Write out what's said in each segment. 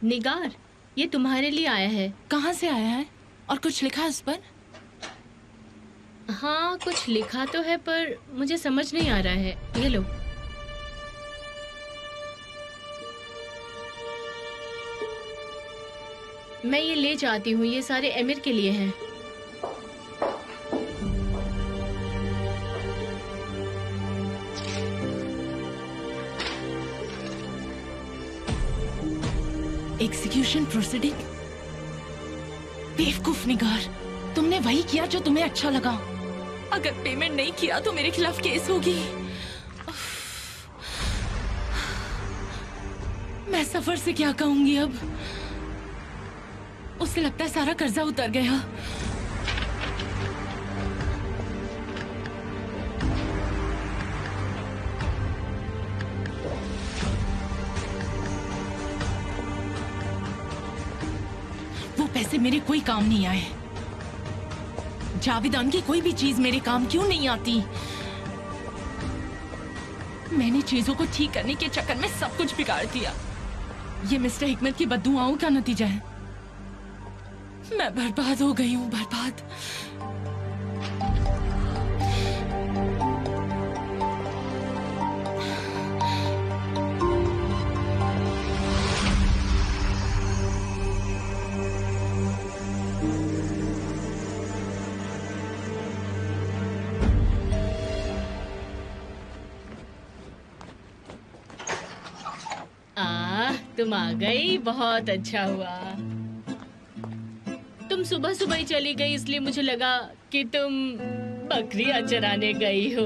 निगार, ये तुम्हारे लिए आया है। कहाँ से आया है और कुछ लिखा है उस पर? हाँ, कुछ लिखा तो है पर मुझे समझ नहीं आ रहा है। ये लो। मैं ये ले जाती हूँ, ये सारे एमिर के लिए हैं। Execution proceeding? बेवकूफ निगार, तुमने वही किया जो तुम्हें अच्छा लगा। अगर पेमेंट नहीं किया तो मेरे खिलाफ केस होगी। मैं सफर से क्या कहूंगी अब? उसे लगता है सारा कर्जा उतर गया। वो पैसे मेरे कोई काम नहीं आए। जावेदान की कोई भी चीज मेरे काम क्यों नहीं आती? मैंने चीजों को ठीक करने के चक्कर में सब कुछ बिगाड़ दिया। ये मिस्टर हिकमत की बद्दुआओं का नतीजा है। मैं बर्बाद हो गई हूँ, बर्बाद। तुम आ गई, बहुत अच्छा हुआ। तुम सुबह सुबह ही चली गई, इसलिए मुझे लगा कि तुम बकरियां चराने गई हो।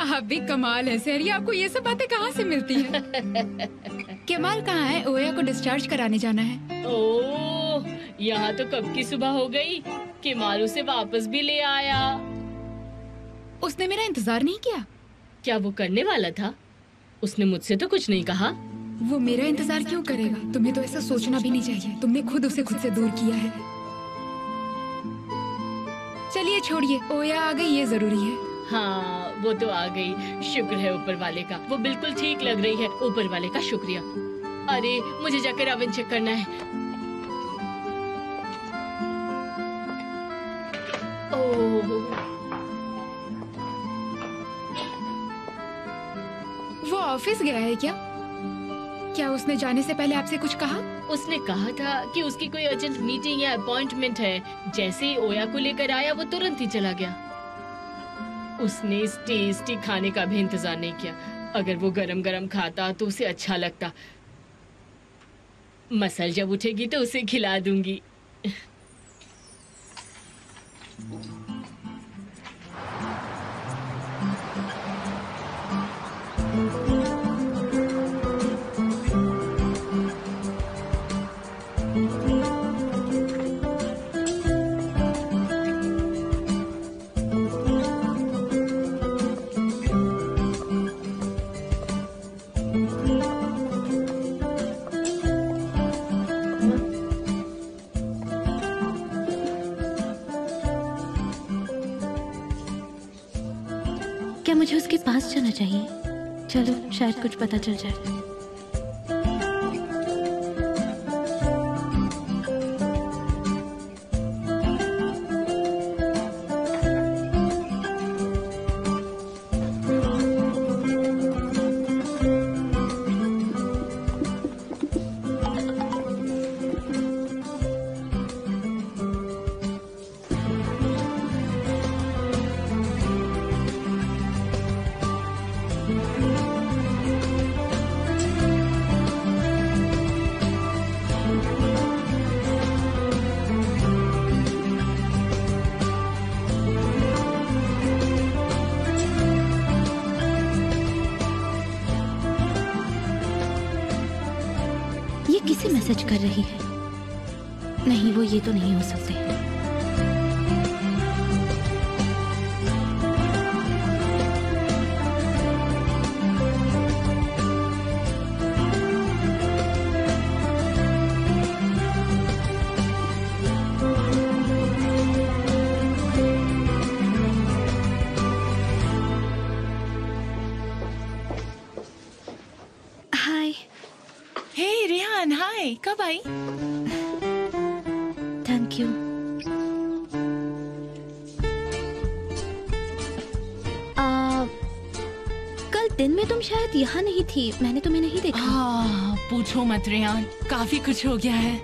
आप भी कमाल है सर, आपको ये सब बातें कहाँ से मिलती हैं? केमाल कहाँ है? ओया को डिस्चार्ज कराने जाना है। ओह, यहाँ तो कब की सुबह हो गई। केमाल उसे वापस भी ले आया। उसने मेरा इंतजार नहीं किया? क्या वो करने वाला था? उसने मुझसे तो कुछ नहीं कहा। वो मेरा इंतजार क्यों करेगा? तुम्हें तो ऐसा सोचना भी नहीं चाहिए। तुमने खुद उसे खुद से दूर किया है। चलिए छोड़िए, ओया आ गई, ये जरूरी है। हाँ, वो तो आ गई। शुक्र है ऊपर वाले का, वो बिल्कुल ठीक लग रही है। ऊपर वाले का शुक्रिया। अरे, मुझे जाकर ओवन चेक करना है। ओह, वो ऑफिस गया है क्या? क्या उसने जाने से पहले आपसे कुछ कहा? उसने कहा था कि उसकी कोई अर्जेंट मीटिंग या अपॉइंटमेंट है। जैसे ही ओया को लेकर आया, वो तुरंत ही चला गया। उसने इस टेस्टी खाने का भी इंतजार नहीं किया। अगर वो गरम गरम खाता तो उसे अच्छा लगता। मसल जब उठेगी तो उसे खिला दूंगी। क्या मुझे उसके पास जाना चाहिए? चलो, शायद कुछ पता चल जाए। किसे मैसेज कर रही है? नहीं, वो ये तो नहीं हो सकते। मरियान, हाय, कब आई? Thank you. कल दिन में तुम शायद यहाँ नहीं थी, मैंने तुम्हें नहीं देखा। पूछो मत रेयान, काफी कुछ हो गया है।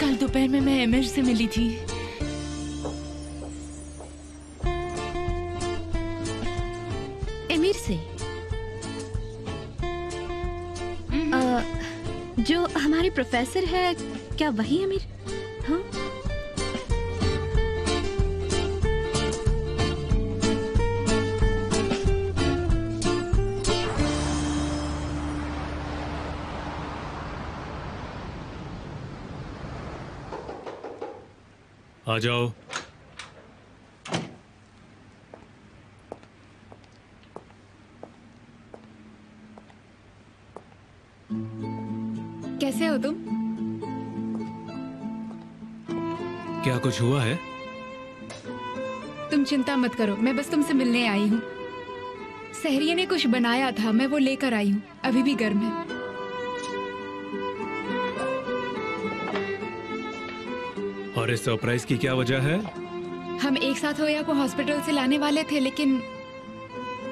कल दोपहर में मैं एमिर से मिली थी। एमिर से? जो हमारे प्रोफेसर है, क्या वही एमिर? हाँ। आ जाओ। कैसे हो तुम? क्या कुछ हुआ है? तुम चिंता मत करो, मैं बस तुमसे मिलने आई हूँ। सहरिया ने कुछ बनाया था, मैं वो लेकर आई हूँ, अभी भी गर्म है। और इस सरप्राइज की क्या वजह है? हम एक साथ ओया को हॉस्पिटल से लाने वाले थे, लेकिन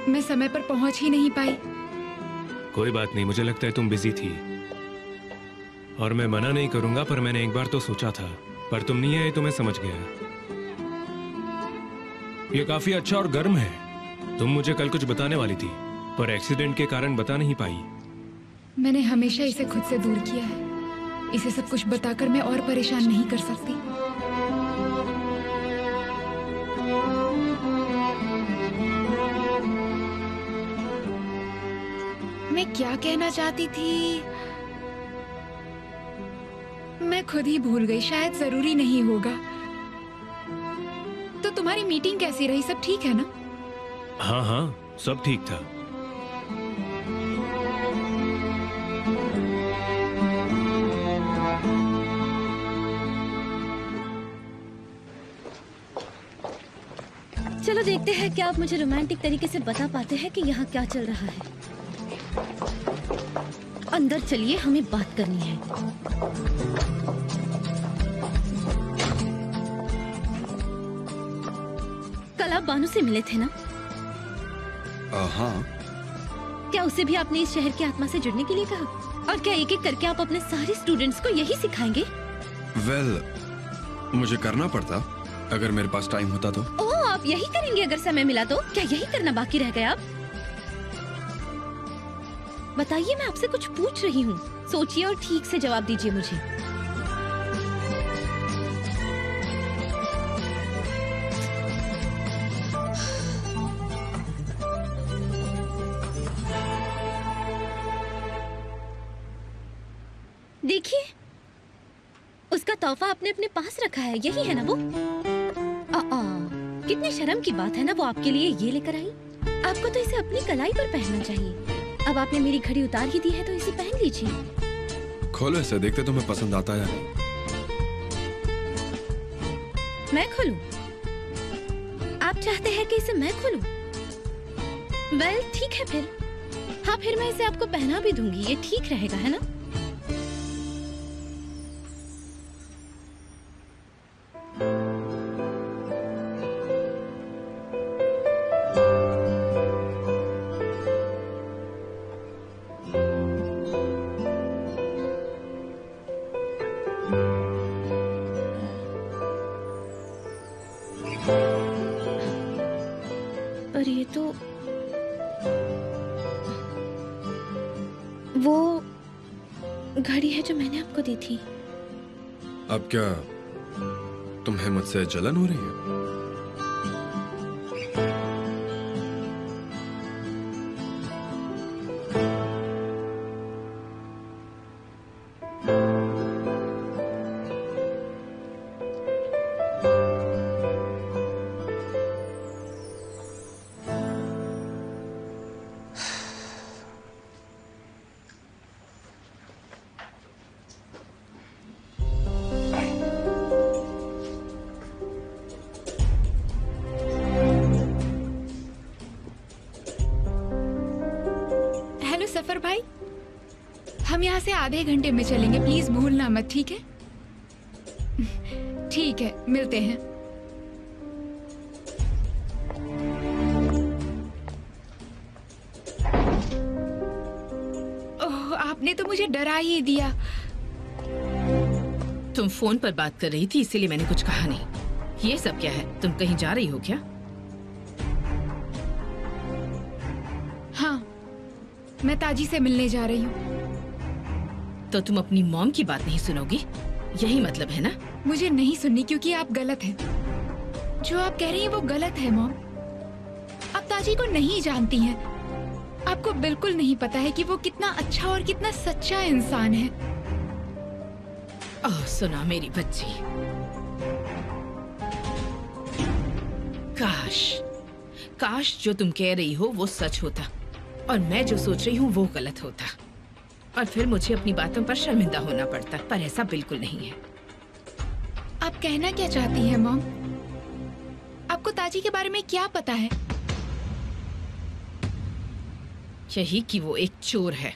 मैं समय पर पहुंच ही नहीं पाई। कोई बात नहीं, मुझे लगता है तुम बिजी थी और मैं मना नहीं करूंगा, पर मैंने एक बार तो सोचा था, पर तुम नहीं आए तो मैं समझ गया। ये काफी अच्छा और गर्म है। तुम मुझे कल कुछ बताने वाली थी, पर एक्सीडेंट के कारण बता नहीं पाई। मैंने हमेशा इसे खुद से दूर किया है। इसे सब कुछ बताकर मैं और परेशान नहीं कर सकती। मैं क्या कहना चाहती थी, मैं खुद ही भूल गई। शायद जरूरी नहीं होगा। तो तुम्हारी मीटिंग कैसी रही? सब ठीक है ना? हाँ हाँ, सब ठीक था। चलो देखते हैं क्या आप मुझे रोमांटिक तरीके से बता पाते हैं कि यहाँ क्या चल रहा है। अंदर चलिए, हमें बात करनी है। कल आप बानू से मिले थे ना? हाँ। क्या उसे भी आपने इस शहर की आत्मा से जुड़ने के लिए कहा? और क्या एक एक करके आप अपने सारे स्टूडेंट्स को यही सिखाएंगे? मुझे करना पड़ता अगर मेरे पास टाइम होता तो। ओह, आप यही करेंगे अगर समय मिला तो? क्या यही करना बाकी रह गया? आप बताइए, मैं आपसे कुछ पूछ रही हूँ, सोचिए और ठीक से जवाब दीजिए मुझे। देखिए, उसका तोहफा आपने अपने पास रखा है, यही है ना वो? कितनी शर्म की बात है ना, वो आपके लिए ये लेकर आई। आपको तो इसे अपनी कलाई पर पहनना चाहिए। अब आपने मेरी घड़ी उतार ही दी है तो इसे पहन लीजिए। खोलो इसे, देखते तुम्हें पसंद आता है या नहीं। मैं खोलूं? आप चाहते हैं कि इसे मैं खोलूं? वेल, ठीक है फिर। हाँ, फिर मैं इसे आपको पहना भी दूंगी, ये ठीक रहेगा, है ना? पर ये तो वो घड़ी है जो मैंने आपको दी थी। अब क्या तुम्हें मुझसे जलन हो रही है? हम यहाँ से आधे घंटे में चलेंगे, प्लीज भूलना मत, ठीक है? ठीक है, मिलते हैं। ओह, आपने तो मुझे डरा ही दिया। तुम फोन पर बात कर रही थी इसीलिए मैंने कुछ कहा नहीं। ये सब क्या है? तुम कहीं जा रही हो क्या? हाँ, मैं ताजी से मिलने जा रही हूँ। तो तुम अपनी मॉम की बात नहीं सुनोगी, यही मतलब है ना? मुझे नहीं सुननी क्योंकि आप गलत हैं। जो आप कह रही हैं वो गलत है मॉम। आप ताजी को नहीं जानती हैं। आपको बिल्कुल नहीं पता है कि वो कितना अच्छा और कितना सच्चा इंसान है। ओह सुना मेरी बच्ची, काश जो तुम कह रही हो वो सच होता और मैं जो सोच रही हूँ वो गलत होता, और फिर मुझे अपनी बातों पर शर्मिंदा होना पड़ता, पर ऐसा बिल्कुल नहीं है। आप कहना क्या चाहती हैं मॉम? आपको ताजी के बारे में क्या पता है? यही कि वो एक चोर है।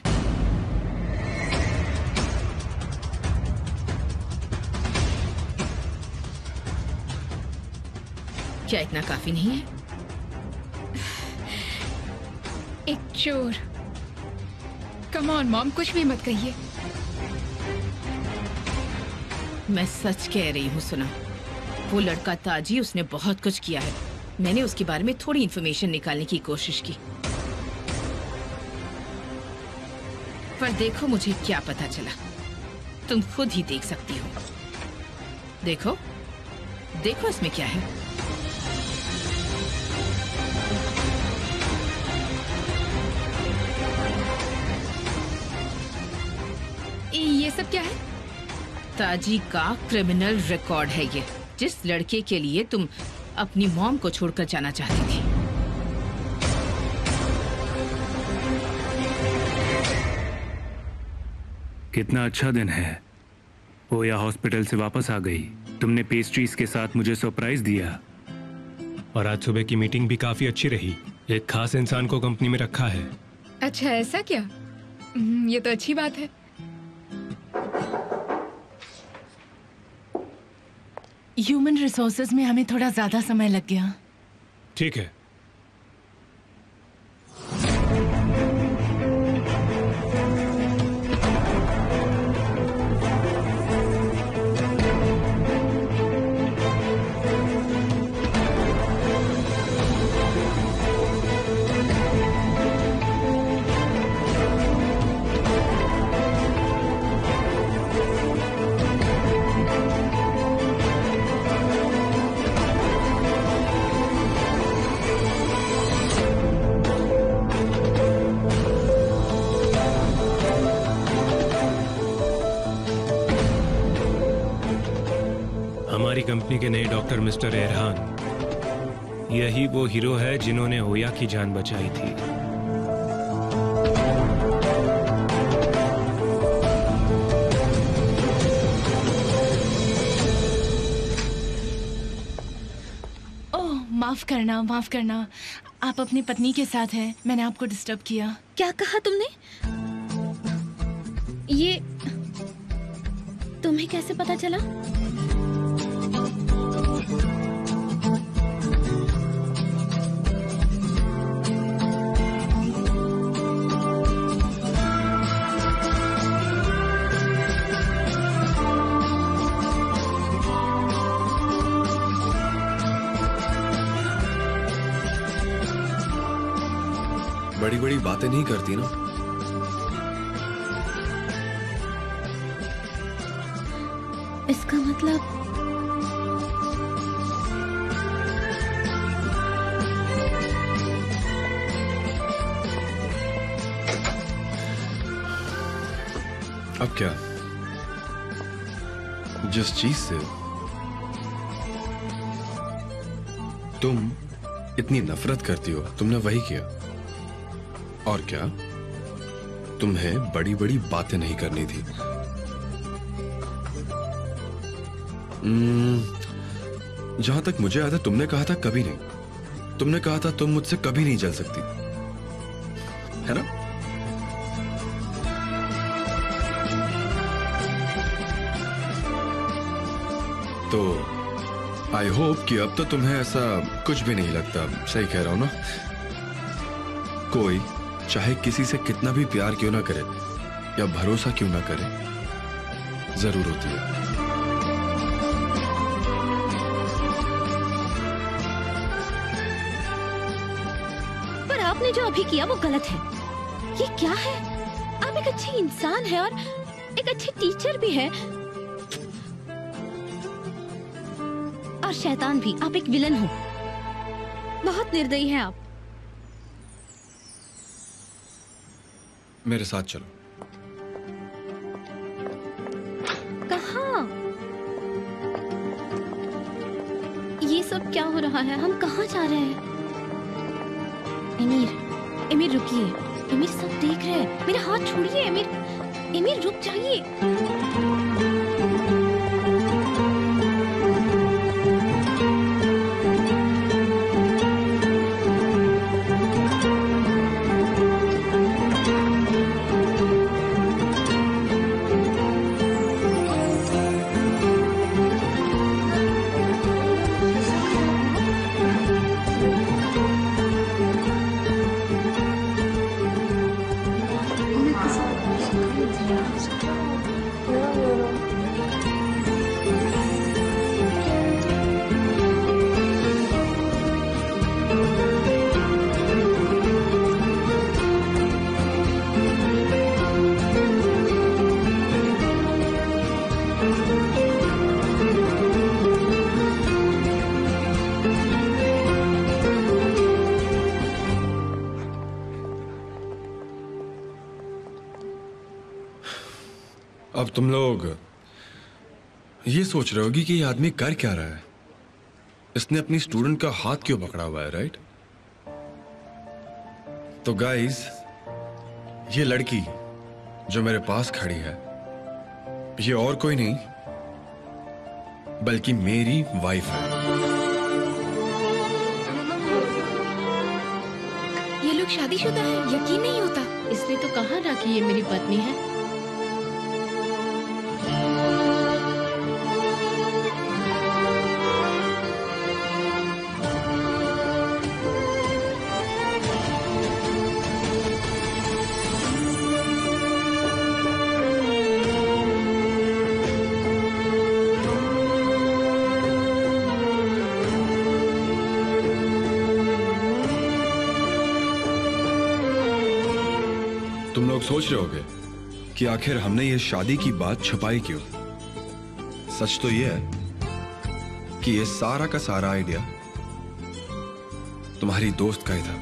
क्या इतना काफी नहीं है? एक चोर? कम ऑन मॉम, कुछ भी मत कहिए। मैं सच कह रही हूँ सुना। वो लड़का ताजी, उसने बहुत कुछ किया है। मैंने उसके बारे में थोड़ी इन्फॉर्मेशन निकालने की कोशिश की, पर देखो मुझे क्या पता चला। तुम खुद ही देख सकती हो। देखो देखो इसमें क्या है। ये सब क्या है? ताजी का क्रिमिनल रिकॉर्ड है ये, जिस लड़के के लिए तुम अपनी मॉम को छोड़कर जाना चाहती थी। कितना अच्छा दिन है। ओया हॉस्पिटल से वापस आ गई। तुमने पेस्ट्रीज के साथ मुझे सरप्राइज दिया। और आज सुबह की मीटिंग भी काफी अच्छी रही। एक खास इंसान को कंपनी में रखा है। अच्छा ऐसा क्या? ये तो अच्छी बात है। ह्यूमन रिसोर्सेज में हमें थोड़ा ज्यादा समय लग गया। ठीक है। हमारी कंपनी के नए डॉक्टर मिस्टर एरहान, यही वो हीरो है जिन्होंने ओया की जान बचाई थी। ओह माफ करना। आप अपनी पत्नी के साथ हैं। मैंने आपको डिस्टर्ब किया। क्या कहा तुमने? ये तुम्हें कैसे पता चला? बड़ी बड़ी बातें नहीं करती ना। इसका मतलब अब क्या? जिस चीज से तुम इतनी नफरत करती हो, तुमने वही किया। और क्या? तुम्हें बड़ी बड़ी बातें नहीं करनी थी। जहां तक मुझे याद है तुमने कहा था कभी नहीं। तुमने कहा था तुम मुझसे कभी नहीं जल सकती, है ना? तो आई होप कि अब तो तुम्हें ऐसा कुछ भी नहीं लगता। सही कह रहा हूं ना? कोई चाहे किसी से कितना भी प्यार क्यों ना करे या भरोसा क्यों ना करे, जरूर होती है। पर आपने जो अभी किया वो गलत है। ये क्या है? आप एक अच्छे इंसान हैं और एक अच्छे टीचर भी हैं। और शैतान भी। आप एक विलन हो। बहुत निर्दयी हैं आप। मेरे साथ चलो। कहाँ? ये सब क्या हो रहा है? हम कहाँ जा रहे हैं? एमिर रुकिए। एमिर सब देख रहे हैं। मेरा हाथ छोड़िए एमिर रुक जाइए। अब तुम लोग ये सोच रहे होगी कि ये आदमी कर क्या रहा है। इसने अपनी स्टूडेंट का हाथ क्यों पकड़ा हुआ है, राइट? तो गाइस, ये लड़की जो मेरे पास खड़ी है, ये और कोई नहीं बल्कि मेरी वाइफ है। ये लोग शादीशुदा हैं, यकीन नहीं होता। इसने तो कहा ना कि ये मेरी पत्नी है। तुम लोग सोच रहे होगे कि आखिर हमने ये शादी की बात छुपाई क्यों। सच तो ये है कि ये सारा का सारा आइडिया तुम्हारी दोस्त का ही था।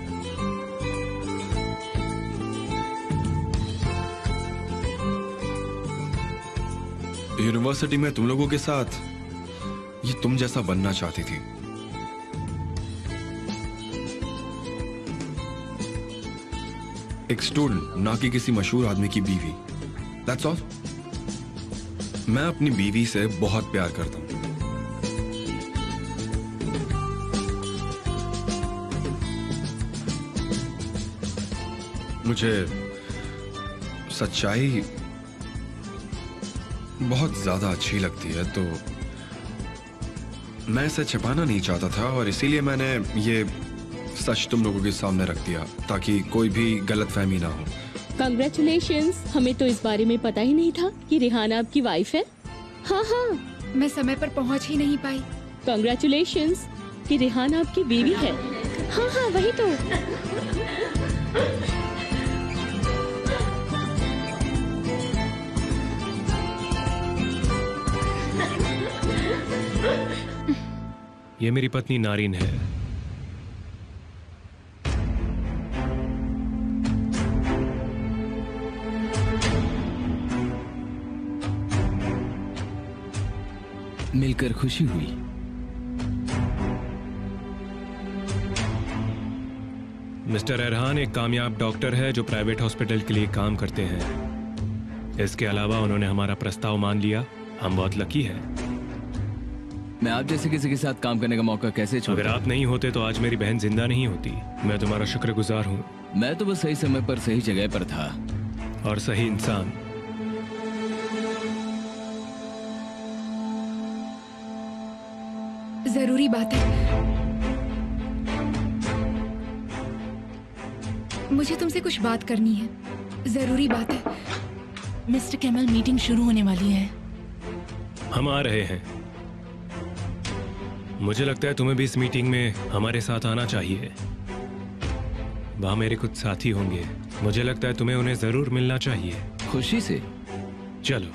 यूनिवर्सिटी में तुम लोगों के साथ ये तुम जैसा बनना चाहती थी। एक स्टूडेंट, ना कि किसी मशहूर आदमी की बीवी। That's all. मैं अपनी बीवी से बहुत प्यार करता हूं। मुझे सच्चाई बहुत ज्यादा अच्छी लगती है, तो मैं इसे छिपाना नहीं चाहता था और इसीलिए मैंने ये सच तुम लोगों के सामने रख दिया ताकि कोई भी गलतफहमी ना हो। कांग्रेचुलेशंस, हमें तो इस बारे में पता ही नहीं था कि रिहाना आपकी वाइफ है। हाँ हाँ, मैं समय पर पहुंच ही नहीं पाई। कांग्रेचुलेशंस कि रिहाना आपकी बीवी है। हाँ हाँ, वही तो। ये मेरी पत्नी नारिन है। मिलकर खुशी हुई। मिस्टर एरहान एक कामयाब डॉक्टर है जो प्राइवेट हॉस्पिटल के लिए काम करते हैं। इसके अलावा उन्होंने हमारा प्रस्ताव मान लिया। हम बहुत लकी हैं। मैं आप जैसे किसी के साथ काम करने का मौका कैसे छोड़ता? अगर आप नहीं होते तो आज मेरी बहन जिंदा नहीं होती। मैं तुम्हारा शुक्रगुजार हूँ। मैं तो बस सही समय पर सही जगह पर था और सही इंसान। जरूरी बात है। मुझे तुमसे कुछ बात करनी है, जरूरी बात है। मिस्टर कैमल, मीटिंग शुरू होने वाली है। हम आ रहे हैं। मुझे लगता है तुम्हें भी इस मीटिंग में हमारे साथ आना चाहिए। वहाँ मेरे कुछ साथी होंगे, मुझे लगता है तुम्हें उन्हें जरूर मिलना चाहिए। खुशी से। चलो।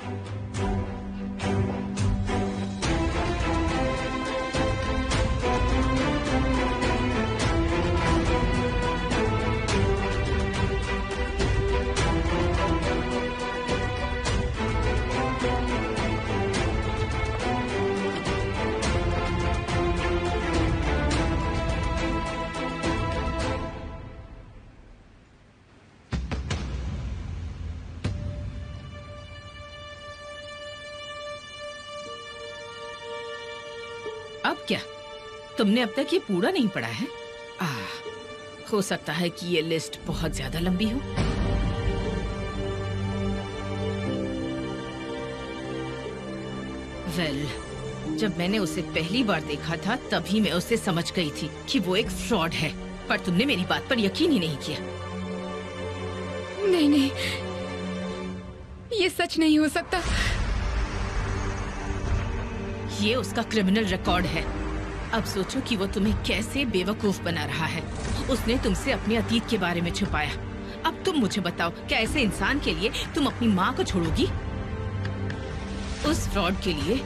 अब क्या, तुमने अब तक ये पूरा नहीं पढ़ा है? हो सकता है कि ये लिस्ट बहुत ज्यादा लंबी हो। जब मैंने उसे पहली बार देखा था तभी मैं उसे समझ गई थी कि वो एक फ्रॉड है, पर तुमने मेरी बात पर यकीन ही नहीं किया। नहीं नहीं, ये सच नहीं हो सकता। ये उसका क्रिमिनल रिकॉर्ड है। अब सोचो कि वो तुम्हें कैसे बेवकूफ बना रहा है। उसने तुमसे अपने अतीत के बारे में छुपाया। अब तुम मुझे बताओ, क्या ऐसे इंसान के लिए तुम अपनी माँ को छोड़ोगी? उस फ्रॉड के लिए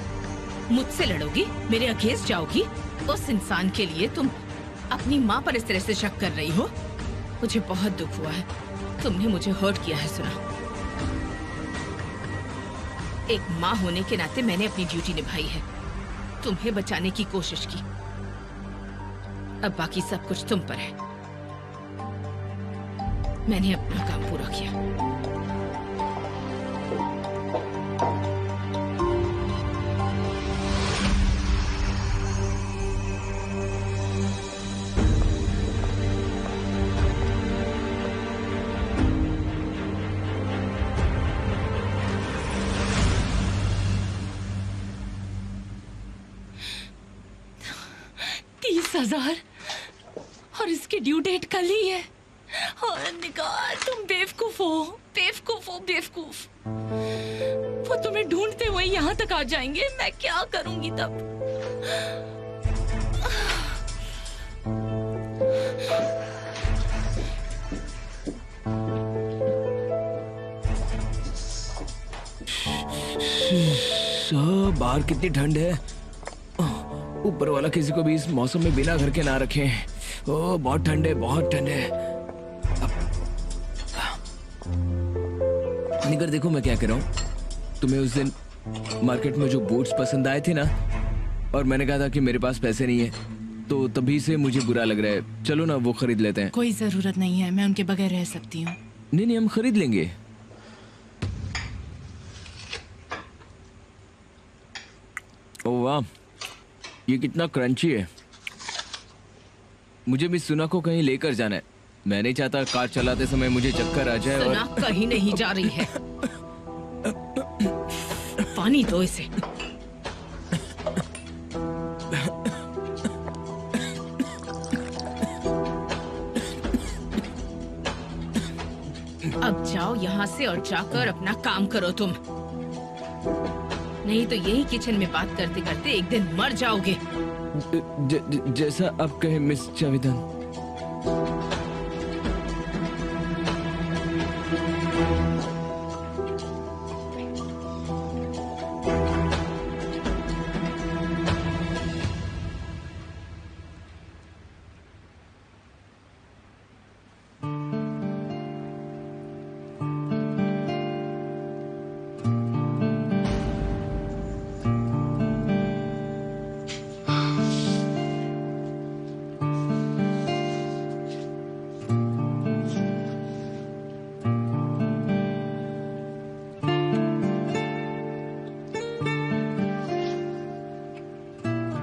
मुझसे लड़ोगी, मेरे अगेंस्ट जाओगी? उस इंसान के लिए तुम अपनी माँ पर इस तरह से शक कर रही हो? मुझे बहुत दुख हुआ है, तुमने मुझे हर्ट किया है। सुना, एक माँ होने के नाते मैंने अपनी ड्यूटी निभाई है, तुम्हें बचाने की कोशिश की। अब बाकी सब कुछ तुम पर है। मैंने अपना काम पूरा किया। और इसकी ड्यू डेट कल ही है। और निगाह, तुम बेवकूफ हो, बेवकूफ हो, बेवकूफ। वो तुम्हें ढूंढते हुए यहाँ तक आ जाएंगे, मैं क्या करूंगी तब? बाहर कितनी ठंड है। ऊपर वाला किसी को भी इस मौसम में बिना घर के ना रखे। ओह, बहुत ठंड है, बहुत ठंड है। निकर, देखो मैं क्या कर रहा हूँ। तुम्हें उस दिन मार्केट में जो बूट्स पसंद आए थे ना, और मैंने कहा था कि मेरे पास पैसे नहीं है, तो तभी से मुझे बुरा लग रहा है। चलो ना, वो खरीद लेते हैं। कोई जरूरत नहीं है, मैं उनके बगैर रह सकती हूँ। नहीं नहीं, हम खरीद लेंगे। ओह वाह, ये कितना क्रंची है। मुझे भी सुना को कहीं लेकर जाना है। मैं नहीं चाहता कार चलाते समय मुझे चक्कर आ जाए। सुना और कहीं नहीं जा रही है। पानी दो इसे। अब जाओ यहाँ से और जाकर अपना काम करो तुम। नहीं तो यही किचन में बात करते करते एक दिन मर जाओगे। जैसा आप कहें मिस जावेदन।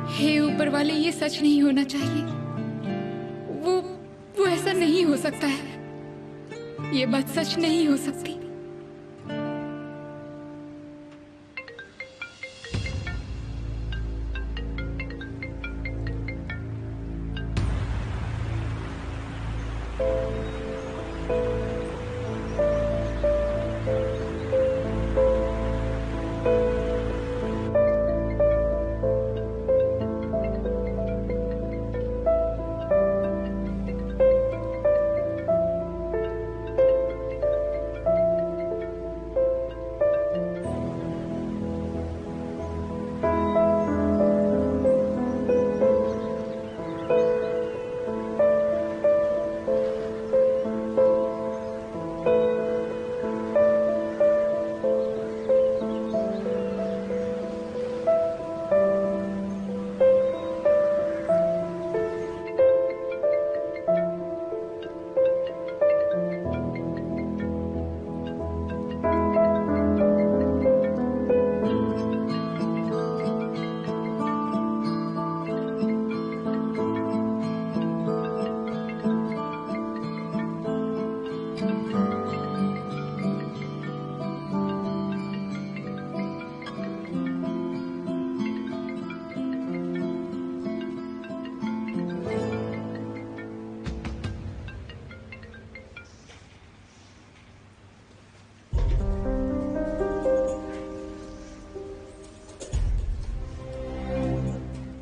हे ऊपर वाले, ये सच नहीं होना चाहिए। वो ऐसा नहीं हो सकता है। ये बात सच नहीं हो सकती।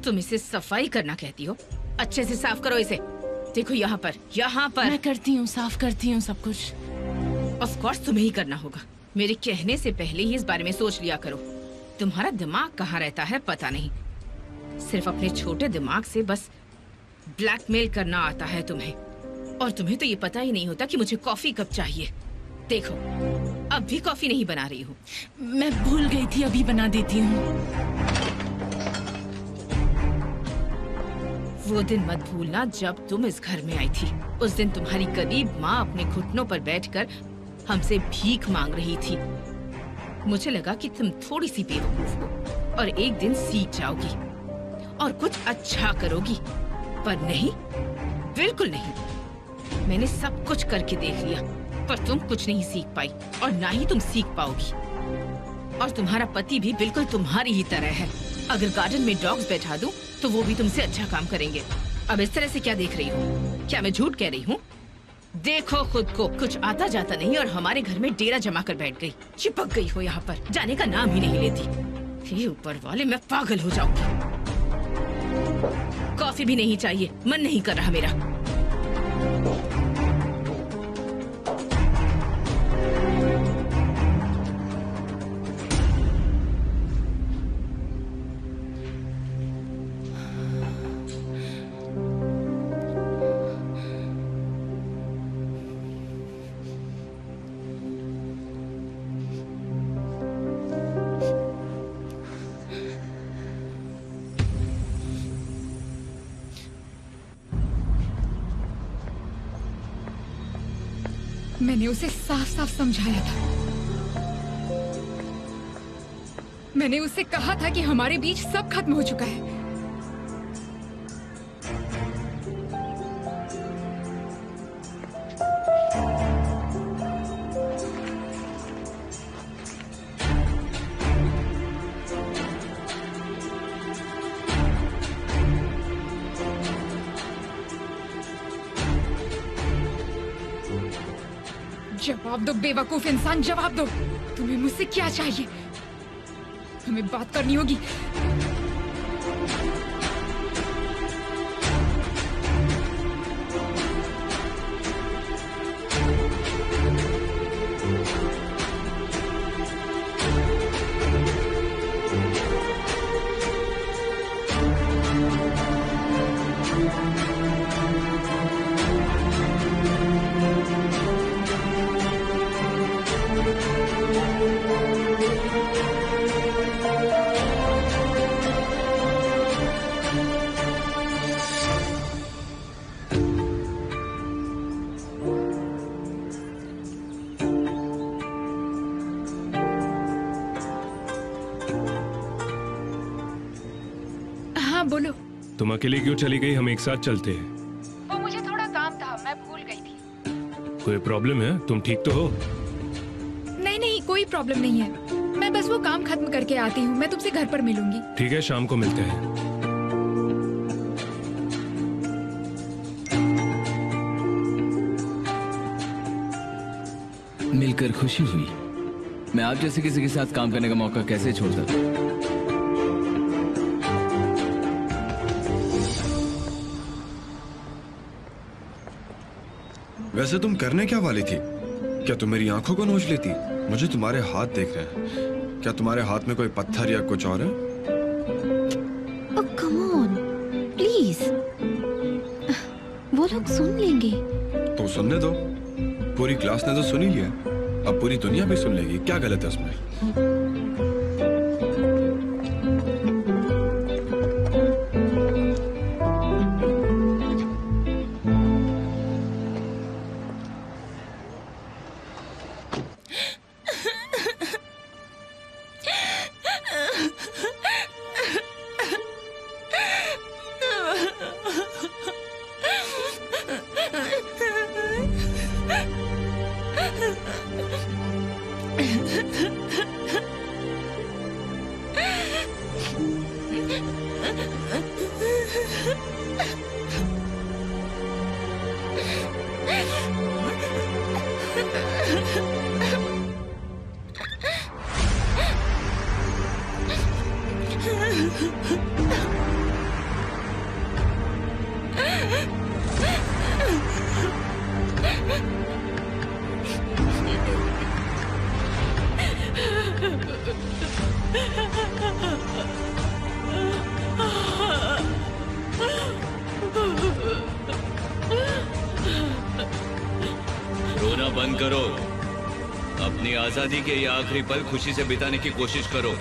तुम इसे सफाई करना कहती हो? अच्छे से साफ करो इसे। देखो यहाँ पर मैं करती हूँ, साफ करती हूँ सब कुछ। ऑफ कोर्स तुम्हें ही करना होगा। मेरे कहने से पहले ही इस बारे में सोच लिया करो। तुम्हारा दिमाग कहाँ रहता है पता नहीं। सिर्फ अपने छोटे दिमाग से बस ब्लैकमेल करना आता है तुम्हें। और तुम्हें तो ये पता ही नहीं होता कि मुझे कॉफी कब चाहिए। देखो, अब भी कॉफी नहीं बना रही हूँ। मैं भूल गई थी, अभी बना देती हूँ। वो दिन मत भूलना जब तुम इस घर में आई थी। उस दिन तुम्हारी गरीब माँ अपने घुटनों पर बैठकर हमसे भीख मांग रही थी। मुझे लगा कि तुम थोड़ी सी बेवकूफ हो और एक दिन सीख जाओगी और कुछ अच्छा करोगी, पर नहीं, बिल्कुल नहीं। मैंने सब कुछ करके देख लिया, पर तुम कुछ नहीं सीख पाई और ना ही तुम सीख पाओगी। और तुम्हारा पति भी बिल्कुल तुम्हारी ही तरह है। अगर गार्डन में डॉग्स बैठा दूं, तो वो भी तुमसे अच्छा काम करेंगे। अब इस तरह से क्या देख रही हो? क्या मैं झूठ कह रही हूँ? देखो खुद को, कुछ आता जाता नहीं और हमारे घर में डेरा जमा कर बैठ गई। चिपक गई हो यहाँ पर, जाने का नाम ही नहीं लेती। ये ऊपर वाले, मैं पागल हो जाऊंगी। कॉफी भी नहीं चाहिए, मन नहीं कर रहा मेरा। मैंने उसे साफ साफ समझाया था। मैंने उसे कहा था कि हमारे बीच सब खत्म हो चुका है। जवाब दो बेवकूफ इंसान, जवाब दो। तुम्हें मुझसे क्या चाहिए? हमें बात करनी होगी। बोलो। तुम अकेले क्यों चली गई? हम एक साथ चलते हैं। वो मुझे थोड़ा काम था, मैं भूल गई थी। कोई प्रॉब्लम है? तुम ठीक तो हो? नहीं नहीं, कोई प्रॉब्लम नहीं है। मैं बस वो काम खत्म करके आती हूँ। मैं तुमसे घर पर मिलूंगी। ठीक है, शाम को मिलते हैं। मिलकर खुशी हुई। मैं आप जैसे किसी के साथ काम करने का मौका कैसे छोड़ता। वैसे तुम करने क्या वाली थी? क्या तुम मेरी आंखों को नोच लेती? मुझे तुम्हारे हाथ देख रहे हैं। क्या तुम्हारे हाथ में कोई पत्थर या कुछ और है? ओह कम ऑन, प्लीज। वो लोग सुन लेंगे। तो सुनने दो। पूरी क्लास ने तो सुन ही लिया, अब पूरी दुनिया भी सुन लेगी। क्या गलत है उसमें? रोना बंद करो। अपनी आजादी के ये आखिरी पल खुशी से बिताने की कोशिश करो।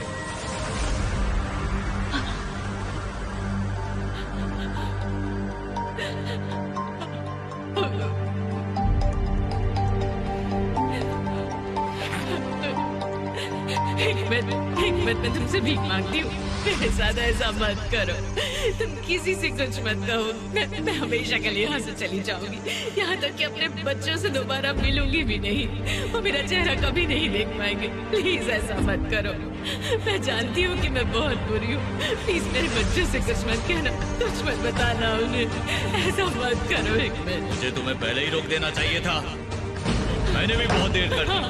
हिकमत, मैं तुमसे भीख मांगती हूँ, मेरे साथ ऐसा मत करो। तुम किसी से कुछ मत कहो। मैं हमेशा के लिए यहाँ से चली जाऊंगी, यहाँ तक कि अपने बच्चों से दोबारा मिलूंगी भी नहीं। वो मेरा चेहरा कभी नहीं देख पाएंगे। प्लीज ऐसा मत करो। मैं जानती हूँ कि मैं बहुत बुरी हूँ। प्लीज मेरे बच्चों से कुछ मत कहना, कुछ मत बताना उन्हें। ऐसा मत करो हिकमत। मुझे तुम्हें पहले ही रोक देना चाहिए था। मैंने भी बहुत देर कर दी।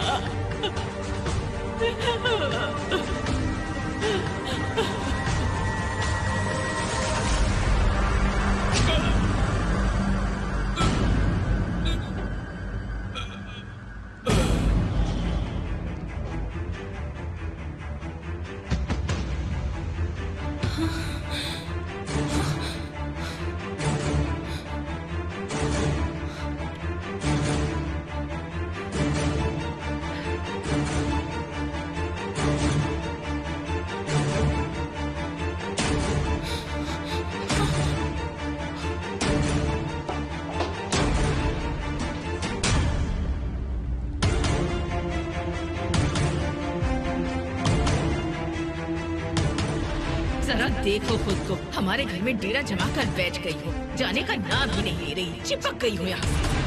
जरा देखो खुद को, हमारे घर में डेरा जमा कर बैठ गई हो, जाने का नाम ही नहीं ले रही, चिपक गई हो यहाँ से।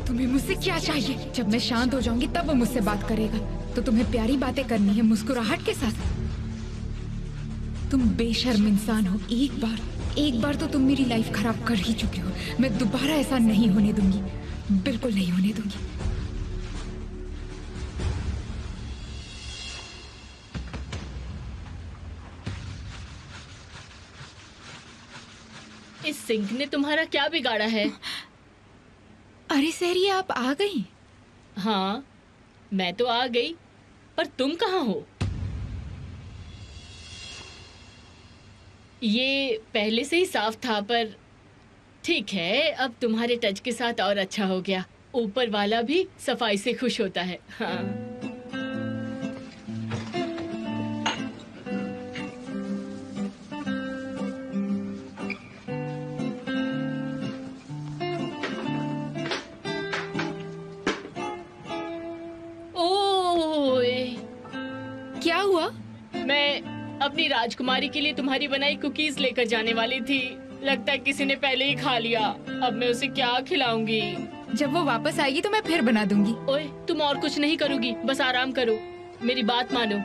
तुम्हें मुझसे क्या चाहिए? जब मैं शांत हो जाऊंगी तब वो मुझसे बात करेगा। तो तुम्हें प्यारी बातें करनी है मुस्कुराहट के साथ। तुम बेशर्म इंसान हो। एक बार तो तुम मेरी लाइफ खराब कर ही चुके हो। मैं दोबारा ऐसा नहीं होने दूंगी, बिल्कुल नहीं होने दूंगी। इस सिंक ने तुम्हारा क्या बिगाड़ा है? अरे सहरी, आप आ गई? हाँ, मैं तो आ गई, पर तुम कहाँ हो? ये पहले से ही साफ था, पर ठीक है, अब तुम्हारे टच के साथ और अच्छा हो गया। ऊपर वाला भी सफाई से खुश होता है। हाँ। क्या हुआ? मैं अपनी राजकुमारी के लिए तुम्हारी बनाई कुकीज लेकर जाने वाली थी। लगता है किसी ने पहले ही खा लिया। अब मैं उसे क्या खिलाऊंगी? जब वो वापस आएगी तो मैं फिर बना दूंगी। ओए, तुम और कुछ नहीं करोगी, बस आराम करो, मेरी बात मानो।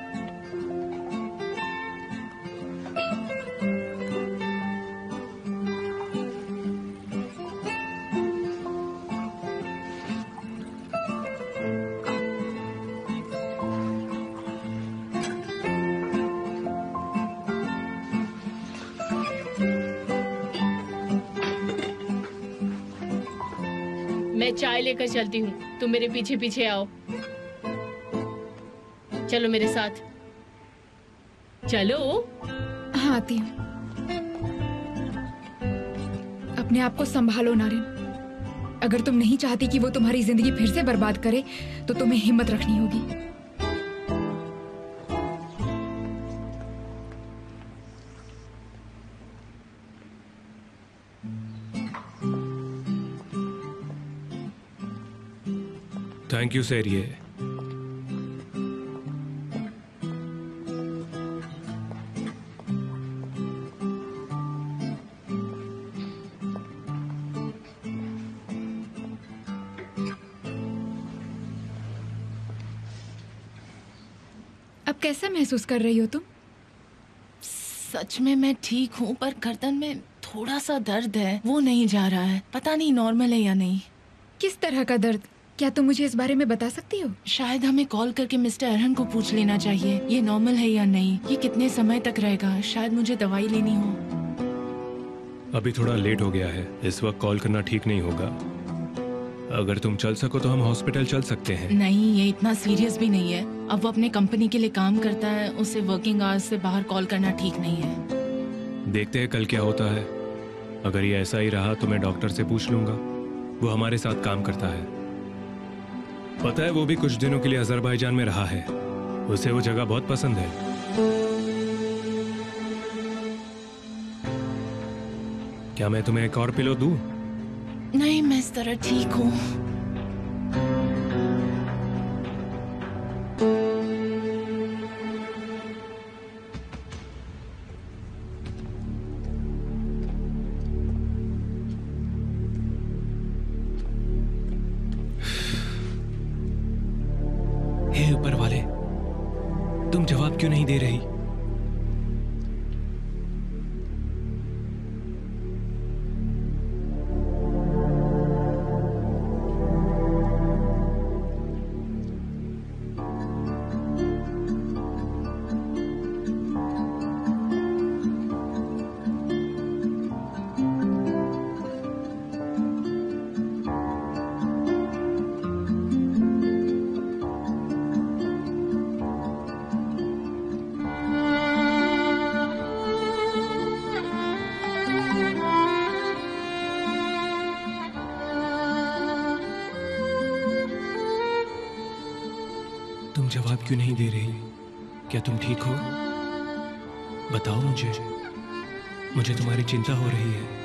मैं चाय लेकर चलती हूँ, तुम मेरे पीछे पीछे आओ। चलो मेरे साथ, चलो। हाँ, आती हूँ। अपने आप को संभालो नारिन। अगर तुम नहीं चाहती कि वो तुम्हारी जिंदगी फिर से बर्बाद करे, तो तुम्हें हिम्मत रखनी होगी। थैंक यू सैरिये। कैसा महसूस कर रही हो तुम? सच में मैं ठीक हूँ, पर गर्दन में थोड़ा सा दर्द है, वो नहीं जा रहा है। पता नहीं नॉर्मल है या नहीं। किस तरह का दर्द? क्या तुम मुझे इस बारे में बता सकती हो? शायद हमें कॉल करके मिस्टर अरहन को पूछ लेना चाहिए ये नॉर्मल है या नहीं, ये कितने समय तक रहेगा। शायद मुझे दवाई लेनी हो। अभी थोड़ा लेट हो गया है, इस वक्त कॉल करना ठीक नहीं होगा। अगर तुम चल सको तो हम हॉस्पिटल चल सकते हैं। नहीं, ये इतना सीरियस भी नहीं है। अब वो अपने कंपनी के लिए काम करता है, उसे वर्किंग आवर्स से बाहर कॉल करना ठीक नहीं है। देखते हैं कल क्या होता है। अगर ये ऐसा ही रहा तो मैं डॉक्टर से पूछ लूंगा, वो हमारे साथ काम करता है। पता है वो भी कुछ दिनों के लिए अजरबैजान में रहा है, उसे वो जगह बहुत पसंद है। क्या मैं तुम्हें एक और पिलो दूं? नहीं, मैं इस तरह ठीक हूँ। हे ऊपर वाले, तुम जवाब क्यों नहीं दे रही? तुम जवाब क्यों नहीं दे रही? क्या तुम ठीक हो? बताओ मुझे तुम्हारी चिंता हो रही है।